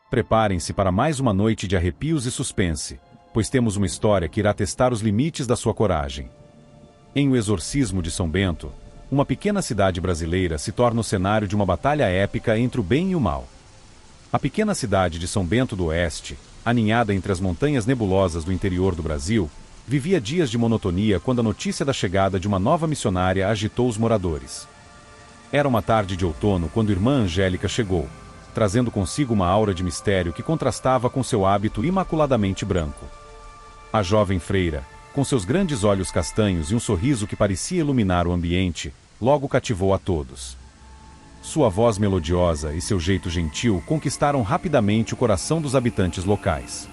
Preparem-se para mais uma noite de arrepios e suspense, pois temos uma história que irá testar os limites da sua coragem. Em O Exorcismo de São Bento, uma pequena cidade brasileira se torna o cenário de uma batalha épica entre o bem e o mal. A pequena cidade de São Bento do Oeste, aninhada entre as montanhas nebulosas do interior do Brasil, vivia dias de monotonia quando a notícia da chegada de uma nova missionária agitou os moradores. Era uma tarde de outono quando irmã Angélica chegou, trazendo consigo uma aura de mistério que contrastava com seu hábito imaculadamente branco. A jovem freira, com seus grandes olhos castanhos e um sorriso que parecia iluminar o ambiente, logo cativou a todos. Sua voz melodiosa e seu jeito gentil conquistaram rapidamente o coração dos habitantes locais.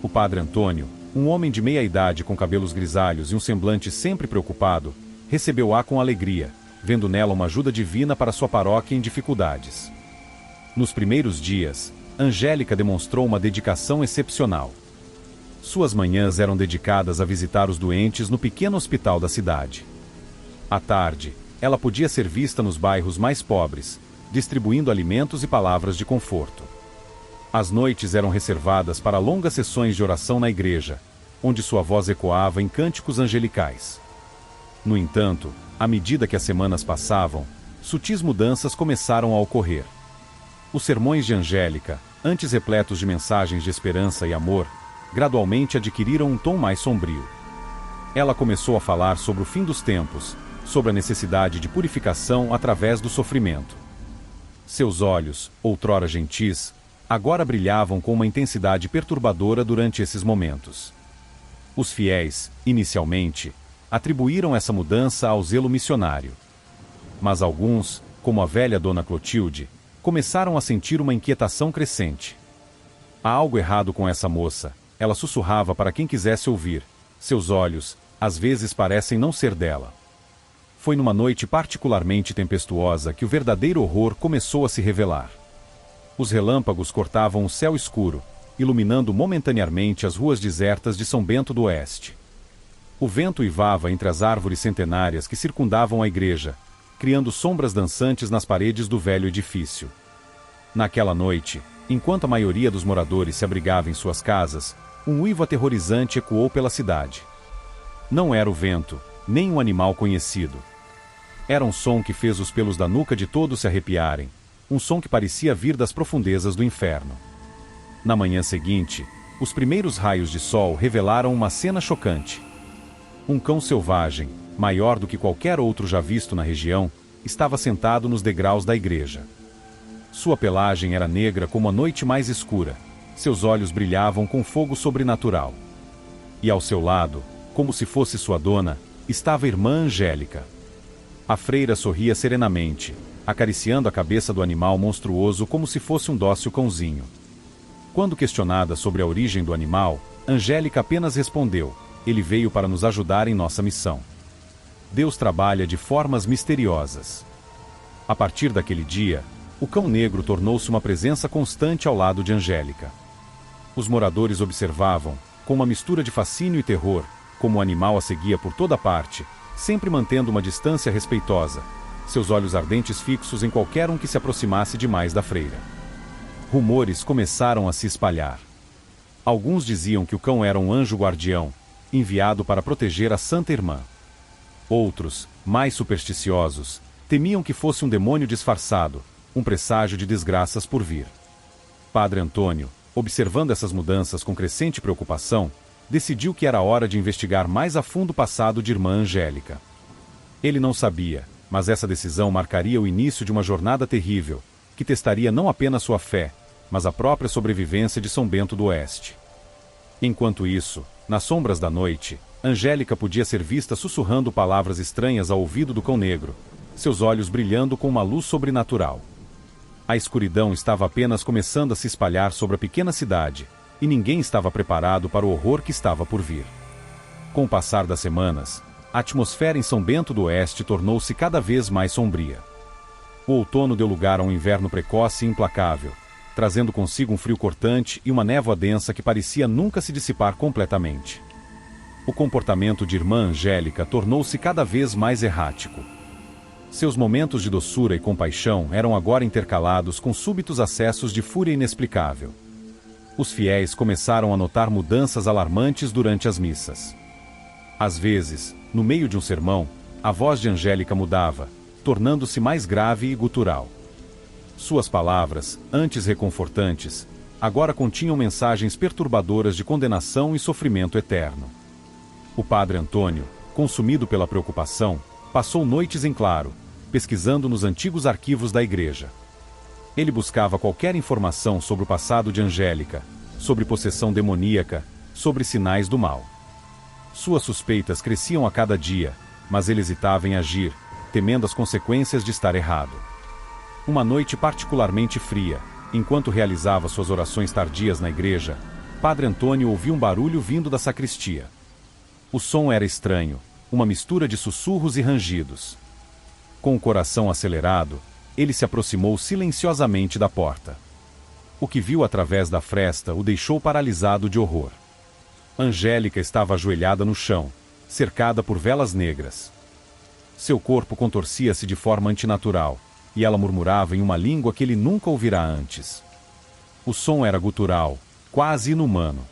O padre Antônio, um homem de meia idade com cabelos grisalhos e um semblante sempre preocupado, recebeu-a com alegria, vendo nela uma ajuda divina para sua paróquia em dificuldades. Nos primeiros dias, Angélica demonstrou uma dedicação excepcional. Suas manhãs eram dedicadas a visitar os doentes no pequeno hospital da cidade. À tarde, ela podia ser vista nos bairros mais pobres, distribuindo alimentos e palavras de conforto. As noites eram reservadas para longas sessões de oração na igreja, onde sua voz ecoava em cânticos angelicais. No entanto, à medida que as semanas passavam, sutis mudanças começaram a ocorrer. Os sermões de Angélica, antes repletos de mensagens de esperança e amor, gradualmente adquiriram um tom mais sombrio. Ela começou a falar sobre o fim dos tempos, sobre a necessidade de purificação através do sofrimento. Seus olhos, outrora gentis, agora brilhavam com uma intensidade perturbadora durante esses momentos. Os fiéis, inicialmente, atribuíram essa mudança ao zelo missionário. Mas alguns, como a velha dona Clotilde, começaram a sentir uma inquietação crescente. Há algo errado com essa moça, ela sussurrava para quem quisesse ouvir. Seus olhos, às vezes, parecem não ser dela. Foi numa noite particularmente tempestuosa que o verdadeiro horror começou a se revelar. Os relâmpagos cortavam o céu escuro, iluminando momentaneamente as ruas desertas de São Bento do Oeste. O vento uivava entre as árvores centenárias que circundavam a igreja, criando sombras dançantes nas paredes do velho edifício. Naquela noite, enquanto a maioria dos moradores se abrigava em suas casas, um uivo aterrorizante ecoou pela cidade. Não era o vento, nem um animal conhecido. Era um som que fez os pelos da nuca de todos se arrepiarem, um som que parecia vir das profundezas do inferno. Na manhã seguinte, os primeiros raios de sol revelaram uma cena chocante. Um cão selvagem, maior do que qualquer outro já visto na região, estava sentado nos degraus da igreja. Sua pelagem era negra como a noite mais escura, seus olhos brilhavam com fogo sobrenatural. E ao seu lado, como se fosse sua dona, estava a irmã Angélica. A freira sorria serenamente, acariciando a cabeça do animal monstruoso como se fosse um dócil cãozinho. Quando questionada sobre a origem do animal, Angélica apenas respondeu: "Ele veio para nos ajudar em nossa missão." Deus trabalha de formas misteriosas. A partir daquele dia, o cão negro tornou-se uma presença constante ao lado de Angélica. Os moradores observavam, com uma mistura de fascínio e terror, como o animal a seguia por toda parte, sempre mantendo uma distância respeitosa, seus olhos ardentes fixos em qualquer um que se aproximasse demais da freira. Rumores começaram a se espalhar. Alguns diziam que o cão era um anjo guardião, enviado para proteger a Santa Irmã. Outros, mais supersticiosos, temiam que fosse um demônio disfarçado, um presságio de desgraças por vir. Padre Antônio, observando essas mudanças com crescente preocupação, decidiu que era hora de investigar mais a fundo o passado de irmã Angélica. Ele não sabia, mas essa decisão marcaria o início de uma jornada terrível, que testaria não apenas sua fé, mas a própria sobrevivência de São Bento do Oeste. Enquanto isso, nas sombras da noite, Angélica podia ser vista sussurrando palavras estranhas ao ouvido do cão negro, seus olhos brilhando com uma luz sobrenatural. A escuridão estava apenas começando a se espalhar sobre a pequena cidade, e ninguém estava preparado para o horror que estava por vir. Com o passar das semanas, a atmosfera em São Bento do Oeste tornou-se cada vez mais sombria. O outono deu lugar a um inverno precoce e implacável, trazendo consigo um frio cortante e uma névoa densa que parecia nunca se dissipar completamente. O comportamento de irmã Angélica tornou-se cada vez mais errático. Seus momentos de doçura e compaixão eram agora intercalados com súbitos acessos de fúria inexplicável. Os fiéis começaram a notar mudanças alarmantes durante as missas. Às vezes, no meio de um sermão, a voz de Angélica mudava, tornando-se mais grave e gutural. Suas palavras, antes reconfortantes, agora continham mensagens perturbadoras de condenação e sofrimento eterno. O padre Antônio, consumido pela preocupação, passou noites em claro, pesquisando nos antigos arquivos da igreja. Ele buscava qualquer informação sobre o passado de Angélica, sobre possessão demoníaca, sobre sinais do mal. Suas suspeitas cresciam a cada dia, mas ele hesitava em agir, temendo as consequências de estar errado. Uma noite particularmente fria, enquanto realizava suas orações tardias na igreja, Padre Antônio ouviu um barulho vindo da sacristia. O som era estranho, uma mistura de sussurros e rangidos. Com o coração acelerado, ele se aproximou silenciosamente da porta. O que viu através da fresta o deixou paralisado de horror. Angélica estava ajoelhada no chão, cercada por velas negras. Seu corpo contorcia-se de forma antinatural, e ela murmurava em uma língua que ele nunca ouvirá antes. O som era gutural, quase inumano.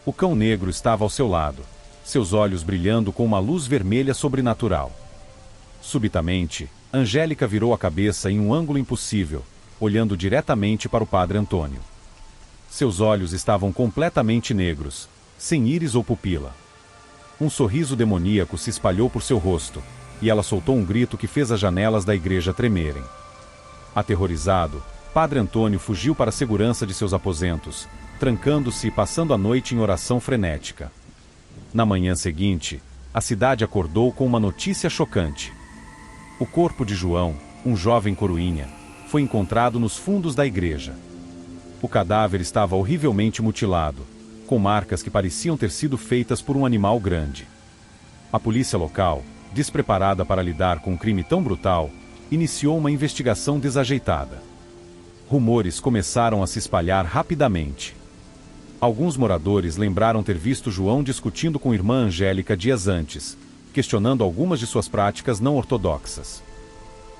O cão negro estava ao seu lado, seus olhos brilhando com uma luz vermelha sobrenatural. Subitamente, Angélica virou a cabeça em um ângulo impossível, olhando diretamente para o padre Antônio. Seus olhos estavam completamente negros, sem íris ou pupila. Um sorriso demoníaco se espalhou por seu rosto, e ela soltou um grito que fez as janelas da igreja tremerem. Aterrorizado, Padre Antônio fugiu para a segurança de seus aposentos, trancando-se e passando a noite em oração frenética. Na manhã seguinte, a cidade acordou com uma notícia chocante. O corpo de João, um jovem coroinha, foi encontrado nos fundos da igreja. O cadáver estava horrivelmente mutilado, com marcas que pareciam ter sido feitas por um animal grande. A polícia local, despreparada para lidar com um crime tão brutal, iniciou uma investigação desajeitada. Rumores começaram a se espalhar rapidamente. Alguns moradores lembraram ter visto João discutindo com a irmã Angélica dias antes, questionando algumas de suas práticas não ortodoxas.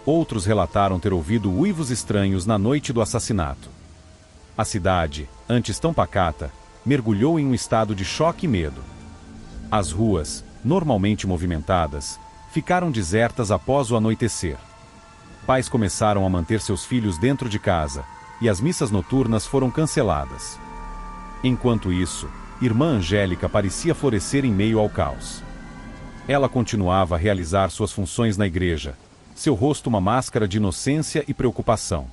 Outros relataram ter ouvido uivos estranhos na noite do assassinato. A cidade, antes tão pacata, mergulhou em um estado de choque e medo. As ruas, normalmente movimentadas, ficaram desertas após o anoitecer. Pais começaram a manter seus filhos dentro de casa, e as missas noturnas foram canceladas. Enquanto isso, irmã Angélica parecia florescer em meio ao caos. Ela continuava a realizar suas funções na igreja, seu rosto uma máscara de inocência e preocupação.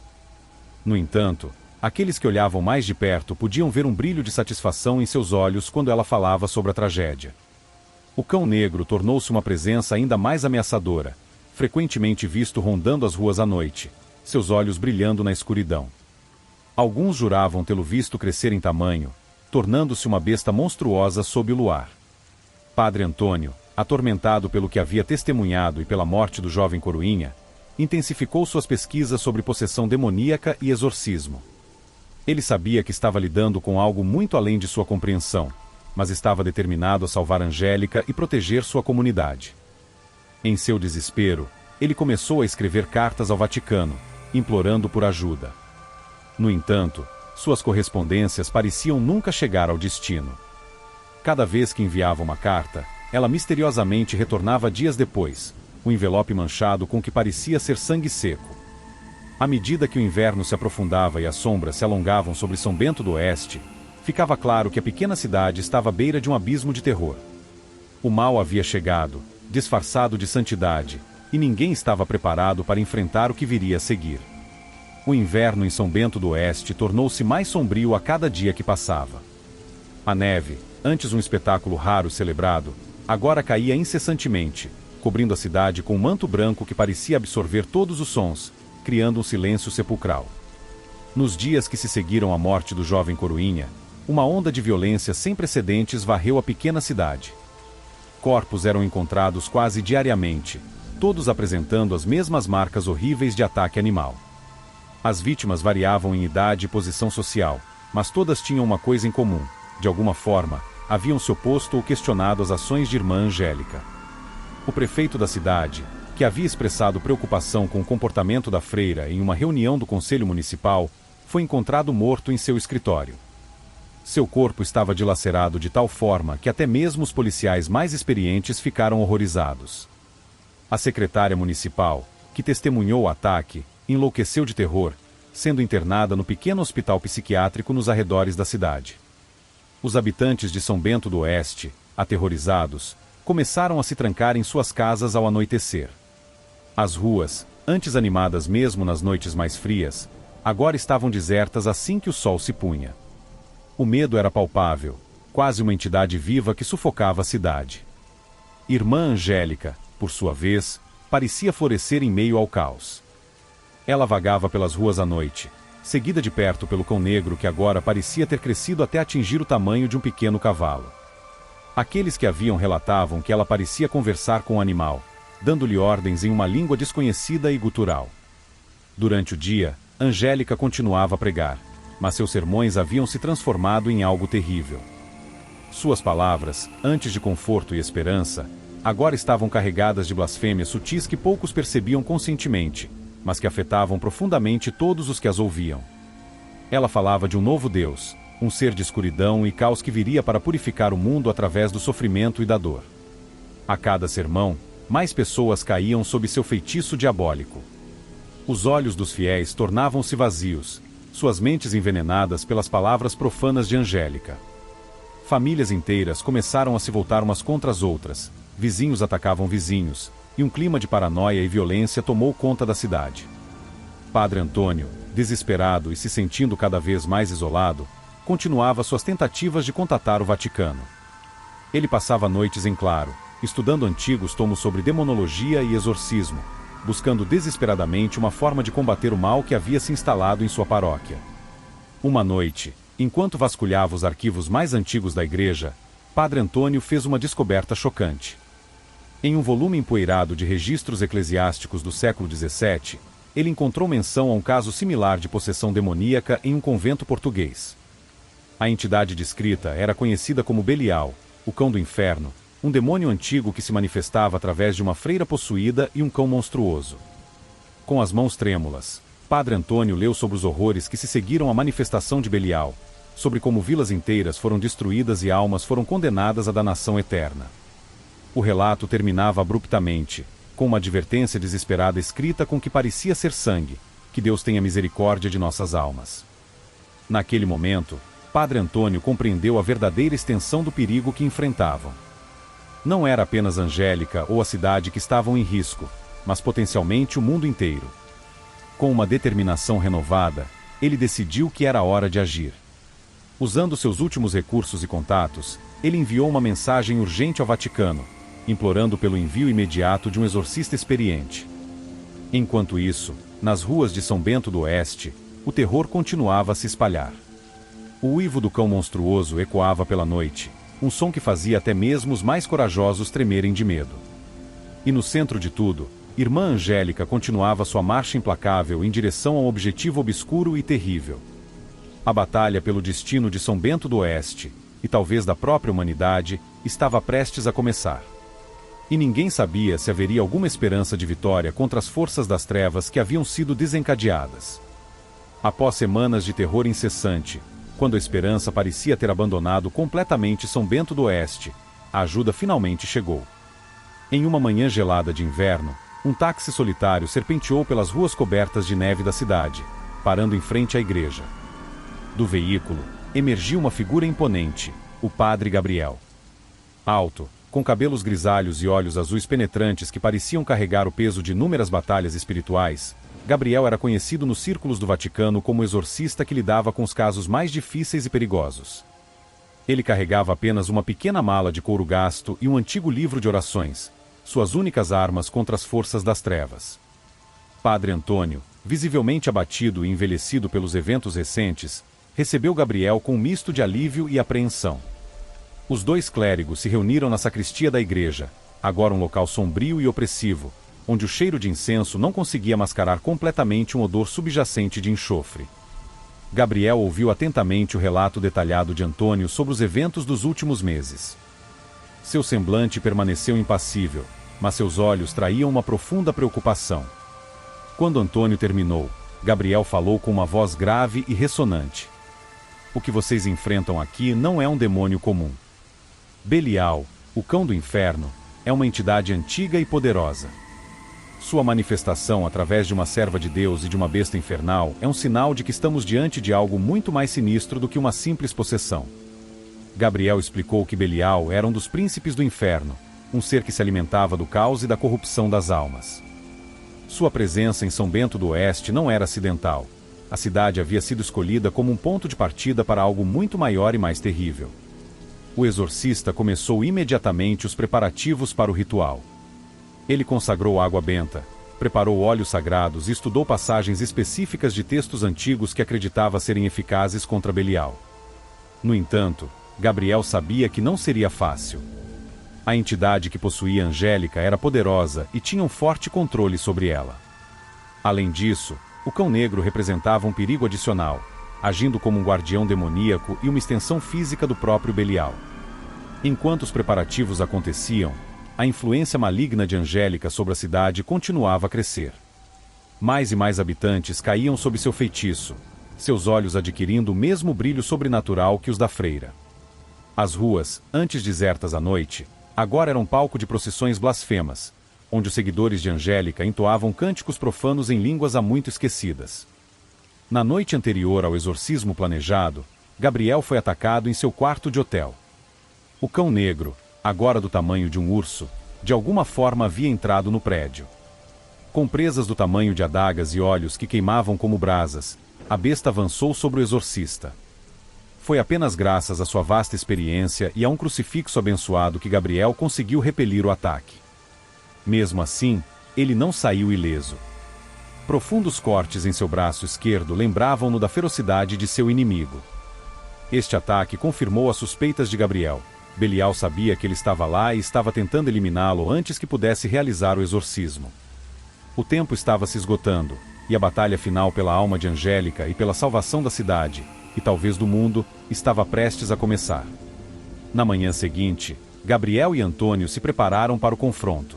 No entanto, aqueles que olhavam mais de perto podiam ver um brilho de satisfação em seus olhos quando ela falava sobre a tragédia. O cão negro tornou-se uma presença ainda mais ameaçadora, frequentemente visto rondando as ruas à noite, seus olhos brilhando na escuridão. Alguns juravam tê-lo visto crescer em tamanho, tornando-se uma besta monstruosa sob o luar. Padre Antônio, atormentado pelo que havia testemunhado e pela morte do jovem coroinha, intensificou suas pesquisas sobre possessão demoníaca e exorcismo. Ele sabia que estava lidando com algo muito além de sua compreensão, mas estava determinado a salvar Angélica e proteger sua comunidade. Em seu desespero, ele começou a escrever cartas ao Vaticano, implorando por ajuda. No entanto, suas correspondências pareciam nunca chegar ao destino. Cada vez que enviava uma carta, ela misteriosamente retornava dias depois, um envelope manchado com o que parecia ser sangue seco. À medida que o inverno se aprofundava e as sombras se alongavam sobre São Bento do Oeste, ficava claro que a pequena cidade estava à beira de um abismo de terror. O mal havia chegado, disfarçado de santidade, e ninguém estava preparado para enfrentar o que viria a seguir. O inverno em São Bento do Oeste tornou-se mais sombrio a cada dia que passava. A neve, antes um espetáculo raro celebrado, agora caía incessantemente, cobrindo a cidade com um manto branco que parecia absorver todos os sons, criando um silêncio sepulcral. Nos dias que se seguiram à morte do jovem coroinha, uma onda de violência sem precedentes varreu a pequena cidade. Corpos eram encontrados quase diariamente, todos apresentando as mesmas marcas horríveis de ataque animal. As vítimas variavam em idade e posição social, mas todas tinham uma coisa em comum: de alguma forma, haviam se oposto ou questionado as ações de irmã Angélica. O prefeito da cidade, que havia expressado preocupação com o comportamento da freira em uma reunião do Conselho Municipal, foi encontrado morto em seu escritório. Seu corpo estava dilacerado de tal forma que até mesmo os policiais mais experientes ficaram horrorizados. A secretária municipal, que testemunhou o ataque, enlouqueceu de terror, sendo internada no pequeno hospital psiquiátrico nos arredores da cidade. Os habitantes de São Bento do Oeste, aterrorizados, começaram a se trancar em suas casas ao anoitecer. As ruas, antes animadas mesmo nas noites mais frias, agora estavam desertas assim que o sol se punha. O medo era palpável, quase uma entidade viva que sufocava a cidade. Irmã Angélica, por sua vez, parecia florescer em meio ao caos. Ela vagava pelas ruas à noite, seguida de perto pelo cão negro que agora parecia ter crescido até atingir o tamanho de um pequeno cavalo. Aqueles que a viam relatavam que ela parecia conversar com o animal, dando-lhe ordens em uma língua desconhecida e gutural. Durante o dia, Angélica continuava a pregar, mas seus sermões haviam se transformado em algo terrível. Suas palavras, antes de conforto e esperança, agora estavam carregadas de blasfêmias sutis que poucos percebiam conscientemente, mas que afetavam profundamente todos os que as ouviam. Ela falava de um novo Deus, um ser de escuridão e caos que viria para purificar o mundo através do sofrimento e da dor. A cada sermão, mais pessoas caíam sob seu feitiço diabólico. Os olhos dos fiéis tornavam-se vazios, suas mentes envenenadas pelas palavras profanas de Angélica. Famílias inteiras começaram a se voltar umas contra as outras, vizinhos atacavam vizinhos, e um clima de paranoia e violência tomou conta da cidade. Padre Antônio, desesperado e se sentindo cada vez mais isolado, continuava suas tentativas de contatar o Vaticano. Ele passava noites em claro, estudando antigos tomos sobre demonologia e exorcismo, buscando desesperadamente uma forma de combater o mal que havia se instalado em sua paróquia. Uma noite, enquanto vasculhava os arquivos mais antigos da igreja, Padre Antônio fez uma descoberta chocante. Em um volume empoeirado de registros eclesiásticos do século XVII, ele encontrou menção a um caso similar de possessão demoníaca em um convento português. A entidade descrita era conhecida como Belial, o cão do inferno, um demônio antigo que se manifestava através de uma freira possuída e um cão monstruoso. Com as mãos trêmulas, Padre Antônio leu sobre os horrores que se seguiram à manifestação de Belial, sobre como vilas inteiras foram destruídas e almas foram condenadas à danação eterna. O relato terminava abruptamente, com uma advertência desesperada escrita com que parecia ser sangue, que Deus tenha misericórdia de nossas almas. Naquele momento, Padre Antônio compreendeu a verdadeira extensão do perigo que enfrentavam. Não era apenas Angélica ou a cidade que estavam em risco, mas potencialmente o mundo inteiro. Com uma determinação renovada, ele decidiu que era hora de agir. Usando seus últimos recursos e contatos, ele enviou uma mensagem urgente ao Vaticano, implorando pelo envio imediato de um exorcista experiente. Enquanto isso, nas ruas de São Bento do Oeste, o terror continuava a se espalhar. O uivo do cão monstruoso ecoava pela noite, um som que fazia até mesmo os mais corajosos tremerem de medo. E no centro de tudo, Irmã Angélica continuava sua marcha implacável em direção a um objetivo obscuro e terrível. A batalha pelo destino de São Bento do Oeste, e talvez da própria humanidade, estava prestes a começar. E ninguém sabia se haveria alguma esperança de vitória contra as forças das trevas que haviam sido desencadeadas. Após semanas de terror incessante, quando a esperança parecia ter abandonado completamente São Bento do Oeste, a ajuda finalmente chegou. Em uma manhã gelada de inverno, um táxi solitário serpenteou pelas ruas cobertas de neve da cidade, parando em frente à igreja. Do veículo, emergiu uma figura imponente, o Padre Gabriel. Alto, com cabelos grisalhos e olhos azuis penetrantes que pareciam carregar o peso de inúmeras batalhas espirituais, Gabriel era conhecido nos círculos do Vaticano como o exorcista que lidava com os casos mais difíceis e perigosos. Ele carregava apenas uma pequena mala de couro gasto e um antigo livro de orações, suas únicas armas contra as forças das trevas. Padre Antônio, visivelmente abatido e envelhecido pelos eventos recentes, recebeu Gabriel com um misto de alívio e apreensão. Os dois clérigos se reuniram na sacristia da igreja, agora um local sombrio e opressivo, onde o cheiro de incenso não conseguia mascarar completamente um odor subjacente de enxofre. Gabriel ouviu atentamente o relato detalhado de Antônio sobre os eventos dos últimos meses. Seu semblante permaneceu impassível, mas seus olhos traíam uma profunda preocupação. Quando Antônio terminou, Gabriel falou com uma voz grave e ressonante. O que vocês enfrentam aqui não é um demônio comum. Belial, o cão do inferno, é uma entidade antiga e poderosa. Sua manifestação através de uma serva de Deus e de uma besta infernal é um sinal de que estamos diante de algo muito mais sinistro do que uma simples possessão. Gabriel explicou que Belial era um dos príncipes do inferno, um ser que se alimentava do caos e da corrupção das almas. Sua presença em São Bento do Oeste não era acidental. A cidade havia sido escolhida como um ponto de partida para algo muito maior e mais terrível. O exorcista começou imediatamente os preparativos para o ritual. Ele consagrou água benta, preparou óleos sagrados e estudou passagens específicas de textos antigos que acreditava serem eficazes contra Belial. No entanto, Gabriel sabia que não seria fácil. A entidade que possuía Angélica era poderosa e tinha um forte controle sobre ela. Além disso, o cão negro representava um perigo adicional, agindo como um guardião demoníaco e uma extensão física do próprio Belial. Enquanto os preparativos aconteciam, a influência maligna de Angélica sobre a cidade continuava a crescer. Mais e mais habitantes caíam sob seu feitiço, seus olhos adquirindo o mesmo brilho sobrenatural que os da freira. As ruas, antes desertas à noite, agora eram palco de procissões blasfemas, onde os seguidores de Angélica entoavam cânticos profanos em línguas há muito esquecidas. Na noite anterior ao exorcismo planejado, Gabriel foi atacado em seu quarto de hotel. O cão negro, agora do tamanho de um urso, de alguma forma havia entrado no prédio. Com presas do tamanho de adagas e olhos que queimavam como brasas, a besta avançou sobre o exorcista. Foi apenas graças à sua vasta experiência e a um crucifixo abençoado que Gabriel conseguiu repelir o ataque. Mesmo assim, ele não saiu ileso. Profundos cortes em seu braço esquerdo lembravam-no da ferocidade de seu inimigo. Este ataque confirmou as suspeitas de Gabriel. Belial sabia que ele estava lá e estava tentando eliminá-lo antes que pudesse realizar o exorcismo. O tempo estava se esgotando, e a batalha final pela alma de Angélica e pela salvação da cidade, e talvez do mundo, estava prestes a começar. Na manhã seguinte, Gabriel e Antônio se prepararam para o confronto.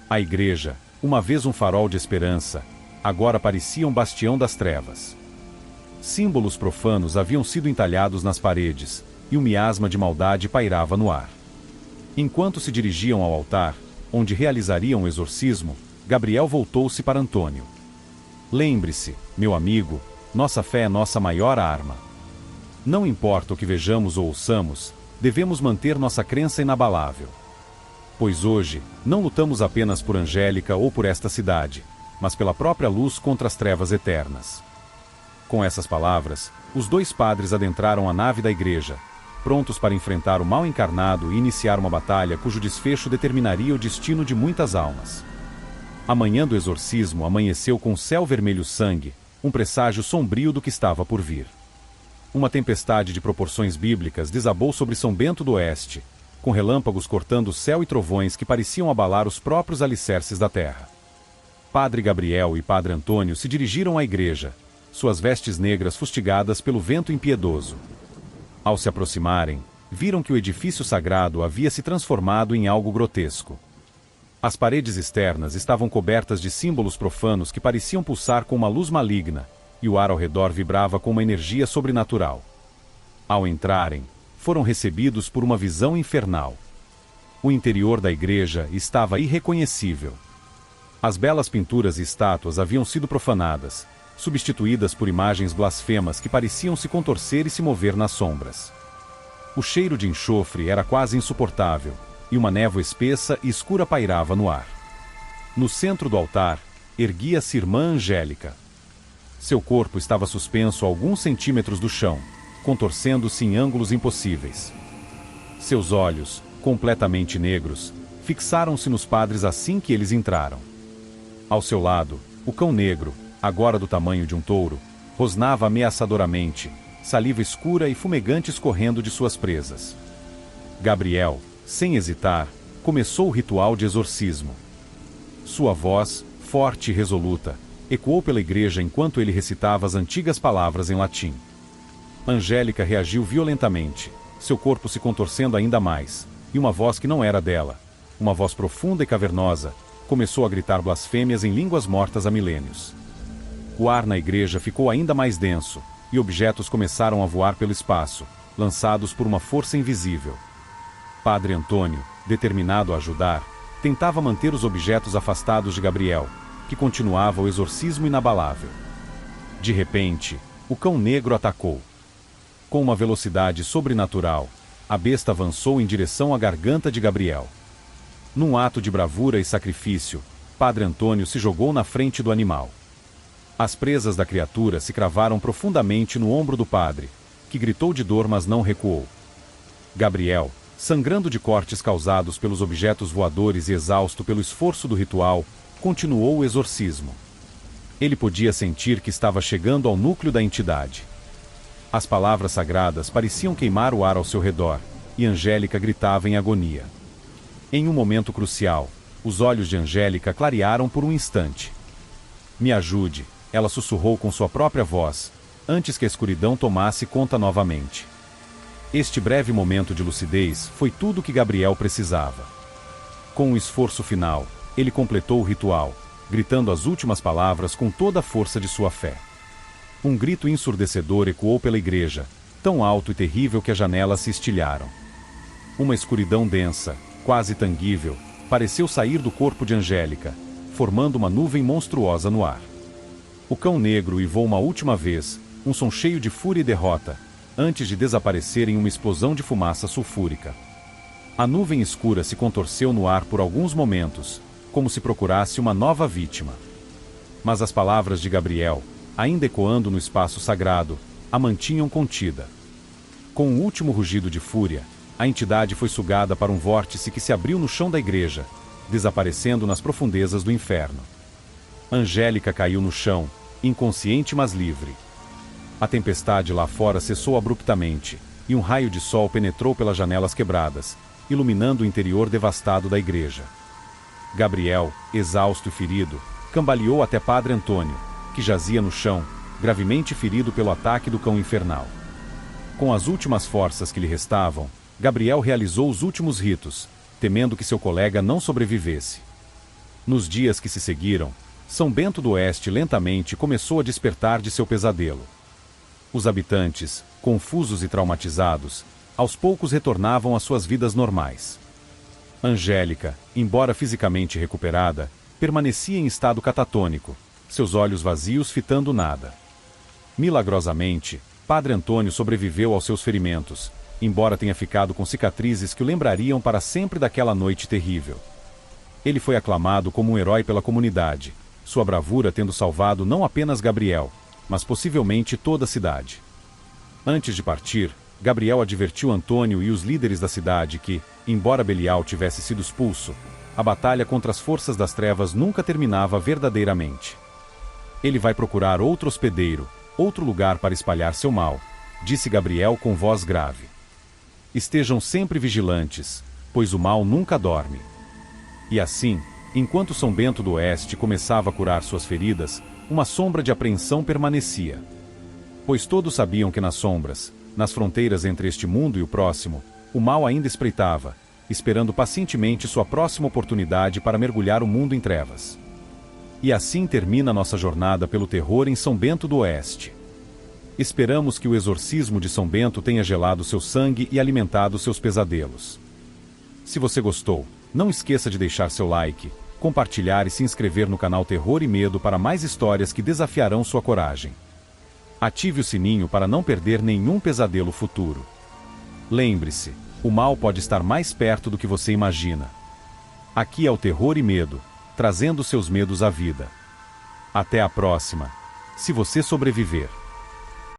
A igreja, uma vez um farol de esperança, agora parecia um bastião das trevas. Símbolos profanos haviam sido entalhados nas paredes, e um miasma de maldade pairava no ar. Enquanto se dirigiam ao altar, onde realizariam o exorcismo, Gabriel voltou-se para Antônio. Lembre-se, meu amigo, nossa fé é nossa maior arma. Não importa o que vejamos ou ouçamos, devemos manter nossa crença inabalável. Pois hoje, não lutamos apenas por Angélica ou por esta cidade, mas pela própria luz contra as trevas eternas. Com essas palavras, os dois padres adentraram a nave da igreja, prontos para enfrentar o mal encarnado e iniciar uma batalha cujo desfecho determinaria o destino de muitas almas. A manhã do exorcismo amanheceu com o céu vermelho sangue, um presságio sombrio do que estava por vir. Uma tempestade de proporções bíblicas desabou sobre São Bento do Oeste, com relâmpagos cortando o céu e trovões que pareciam abalar os próprios alicerces da terra. Padre Gabriel e Padre Antônio se dirigiram à igreja, suas vestes negras fustigadas pelo vento impiedoso. Ao se aproximarem, viram que o edifício sagrado havia se transformado em algo grotesco. As paredes externas estavam cobertas de símbolos profanos que pareciam pulsar com uma luz maligna, e o ar ao redor vibrava com uma energia sobrenatural. Ao entrarem, foram recebidos por uma visão infernal. O interior da igreja estava irreconhecível. As belas pinturas e estátuas haviam sido profanadas, substituídas por imagens blasfemas que pareciam se contorcer e se mover nas sombras. O cheiro de enxofre era quase insuportável, e uma névoa espessa e escura pairava no ar. No centro do altar, erguia-se irmã Angélica. Seu corpo estava suspenso a alguns centímetros do chão, contorcendo-se em ângulos impossíveis. Seus olhos, completamente negros, fixaram-se nos padres assim que eles entraram. Ao seu lado, o cão negro, agora do tamanho de um touro, rosnava ameaçadoramente, saliva escura e fumegante escorrendo de suas presas. Gabriel, sem hesitar, começou o ritual de exorcismo. Sua voz, forte e resoluta, ecoou pela igreja enquanto ele recitava as antigas palavras em latim. Angélica reagiu violentamente, seu corpo se contorcendo ainda mais, e uma voz que não era dela, uma voz profunda e cavernosa, começou a gritar blasfêmias em línguas mortas há milênios. O ar na igreja ficou ainda mais denso, e objetos começaram a voar pelo espaço, lançados por uma força invisível. Padre Antônio, determinado a ajudar, tentava manter os objetos afastados de Gabriel, que continuava o exorcismo inabalável. De repente, o cão negro atacou. Com uma velocidade sobrenatural, a besta avançou em direção à garganta de Gabriel. Num ato de bravura e sacrifício, Padre Antônio se jogou na frente do animal. As presas da criatura se cravaram profundamente no ombro do padre, que gritou de dor, mas não recuou. Gabriel, sangrando de cortes causados pelos objetos voadores e exausto pelo esforço do ritual, continuou o exorcismo. Ele podia sentir que estava chegando ao núcleo da entidade. As palavras sagradas pareciam queimar o ar ao seu redor, e Angélica gritava em agonia. Em um momento crucial, os olhos de Angélica clarearam por um instante. "Me ajude", ela sussurrou com sua própria voz, antes que a escuridão tomasse conta novamente. Este breve momento de lucidez foi tudo o que Gabriel precisava. Com um esforço final, ele completou o ritual, gritando as últimas palavras com toda a força de sua fé. Um grito ensurdecedor ecoou pela igreja, tão alto e terrível que as janelas se estilharam. Uma escuridão densa, quase tangível, pareceu sair do corpo de Angélica, formando uma nuvem monstruosa no ar. O cão negro uivou uma última vez, um som cheio de fúria e derrota, antes de desaparecer em uma explosão de fumaça sulfúrica. A nuvem escura se contorceu no ar por alguns momentos, como se procurasse uma nova vítima. Mas as palavras de Gabriel, ainda ecoando no espaço sagrado, a mantinham contida. Com um último rugido de fúria, a entidade foi sugada para um vórtice que se abriu no chão da igreja, desaparecendo nas profundezas do inferno. Angélica caiu no chão, inconsciente mas livre. A tempestade lá fora cessou abruptamente, e um raio de sol penetrou pelas janelas quebradas, iluminando o interior devastado da igreja. Gabriel, exausto e ferido, cambaleou até Padre Antônio, que jazia no chão, gravemente ferido pelo ataque do cão infernal. Com as últimas forças que lhe restavam, Gabriel realizou os últimos ritos, temendo que seu colega não sobrevivesse. Nos dias que se seguiram, São Bento do Oeste lentamente começou a despertar de seu pesadelo. Os habitantes, confusos e traumatizados, aos poucos retornavam às suas vidas normais. Angélica, embora fisicamente recuperada, permanecia em estado catatônico, seus olhos vazios fitando nada. Milagrosamente, Padre Antônio sobreviveu aos seus ferimentos, embora tenha ficado com cicatrizes que o lembrariam para sempre daquela noite terrível. Ele foi aclamado como um herói pela comunidade, sua bravura tendo salvado não apenas Gabriel, mas possivelmente toda a cidade. Antes de partir, Gabriel advertiu Antônio e os líderes da cidade que, embora Belial tivesse sido expulso, a batalha contra as forças das trevas nunca terminava verdadeiramente. "Ele vai procurar outro hospedeiro, outro lugar para espalhar seu mal", disse Gabriel com voz grave. "Estejam sempre vigilantes, pois o mal nunca dorme." E assim, enquanto São Bento do Oeste começava a curar suas feridas, uma sombra de apreensão permanecia. Pois todos sabiam que nas sombras, nas fronteiras entre este mundo e o próximo, o mal ainda espreitava, esperando pacientemente sua próxima oportunidade para mergulhar o mundo em trevas. E assim termina nossa jornada pelo terror em São Bento do Oeste. Esperamos que o exorcismo de São Bento tenha gelado seu sangue e alimentado seus pesadelos. Se você gostou, não esqueça de deixar seu like, compartilhar e se inscrever no canal Terror e Medo para mais histórias que desafiarão sua coragem. Ative o sininho para não perder nenhum pesadelo futuro. Lembre-se, o mal pode estar mais perto do que você imagina. Aqui é o Terror e Medo, trazendo seus medos à vida. Até a próxima, se você sobreviver.